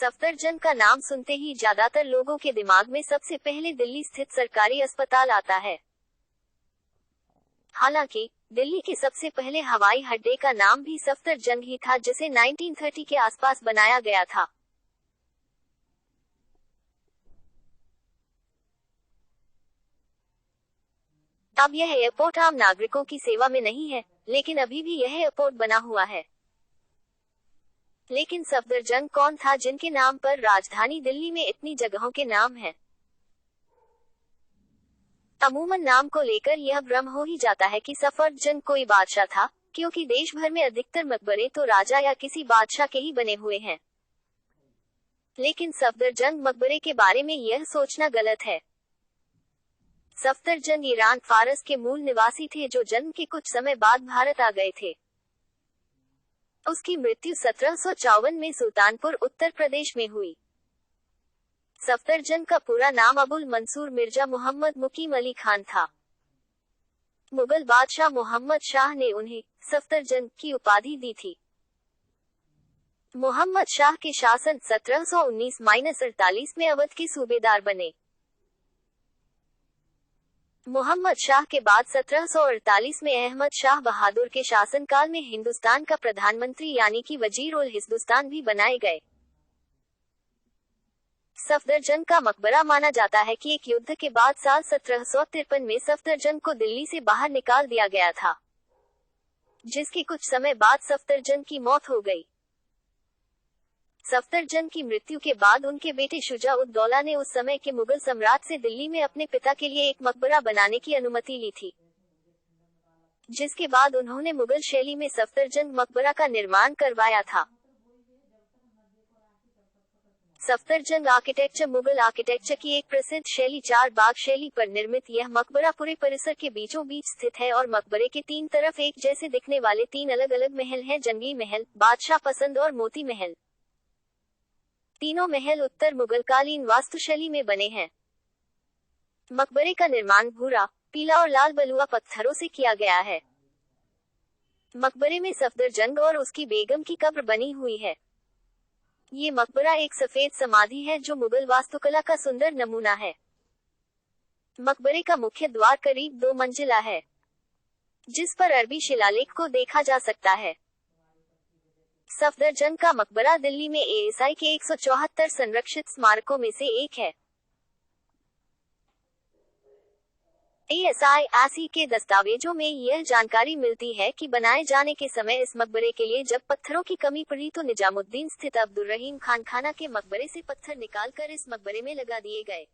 सफदरजंग का नाम सुनते ही ज्यादातर लोगों के दिमाग में सबसे पहले दिल्ली स्थित सरकारी अस्पताल आता है। हालांकि दिल्ली के सबसे पहले हवाई अड्डे का नाम भी सफदरजंग ही था, जिसे 1930 के आसपास बनाया गया था। अब यह एयरपोर्ट आम नागरिकों की सेवा में नहीं है, लेकिन अभी भी यह एयरपोर्ट बना हुआ है। लेकिन सफदरजंग कौन था जिनके नाम पर राजधानी दिल्ली में इतनी जगहों के नाम हैं? अमूमन नाम को लेकर यह भ्रम हो ही जाता है कि सफदरजंग कोई बादशाह था, क्योंकि देश भर में अधिकतर मकबरे तो राजा या किसी बादशाह के ही बने हुए हैं। लेकिन सफदरजंग मकबरे के बारे में यह सोचना गलत है। सफदरजंग ईरान फारस के मूल निवासी थे, जो जन्म के कुछ समय बाद भारत आ गए थे। उसकी मृत्यु 1754 में सुल्तानपुर उत्तर प्रदेश में हुई। सफदरजंग का पूरा नाम अबुल मंसूर मिर्जा मोहम्मद मुकीम अली खान था। मुगल बादशाह मोहम्मद शाह ने उन्हें सफदरजंग की उपाधि दी थी। मोहम्मद शाह के शासन 1719-48 में अवध के सूबेदार बने। मोहम्मद शाह के बाद 1748 में अहमद शाह बहादुर के शासनकाल में हिंदुस्तान का प्रधानमंत्री यानी कि वजीर उल हिंदुस्तान भी बनाए गए। सफदरजंग का मकबरा माना जाता है कि एक युद्ध के बाद साल 1753 में सफदरजंग को दिल्ली से बाहर निकाल दिया गया था, जिसके कुछ समय बाद सफदरजंग की मौत हो गई। सफदरजंग की मृत्यु के बाद उनके बेटे शुजा-उद-दौला ने उस समय के मुगल सम्राट से दिल्ली में अपने पिता के लिए एक मकबरा बनाने की अनुमति ली थी, जिसके बाद उन्होंने मुगल शैली में सफदरजंग मकबरा का निर्माण करवाया था। सफदरजंग आर्किटेक्चर मुगल आर्किटेक्चर की एक प्रसिद्ध शैली चार बाग शैली पर निर्मित यह मकबरा पूरे परिसर के बीचों बीच स्थित है और मकबरे के तीन तरफ एक जैसे दिखने वाले तीन अलग अलग महल हैं: जंगी महल, बादशाह पसंद और मोती महल। तीनों महल उत्तर मुगलकालीन वास्तुशैली में बने हैं। मकबरे का निर्माण भूरा, पीला और लाल बलुआ पत्थरों से किया गया है। मकबरे में सफदरजंग और उसकी बेगम की कब्र बनी हुई है। ये मकबरा एक सफेद समाधि है जो मुगल वास्तुकला का सुंदर नमूना है। मकबरे का मुख्य द्वार करीब 2 मंजिला है, जिस पर अरबी शिलालेख को देखा जा सकता है। सफदरजंग का मकबरा दिल्ली में एएसआई के 174 संरक्षित स्मारकों में से एक है। एएसआई के दस्तावेजों में यह जानकारी मिलती है कि बनाए जाने के समय इस मकबरे के लिए जब पत्थरों की कमी पड़ी तो निजामुद्दीन स्थित अब्दुर्रहीम खान खाना के मकबरे से पत्थर निकालकर इस मकबरे में लगा दिए गए।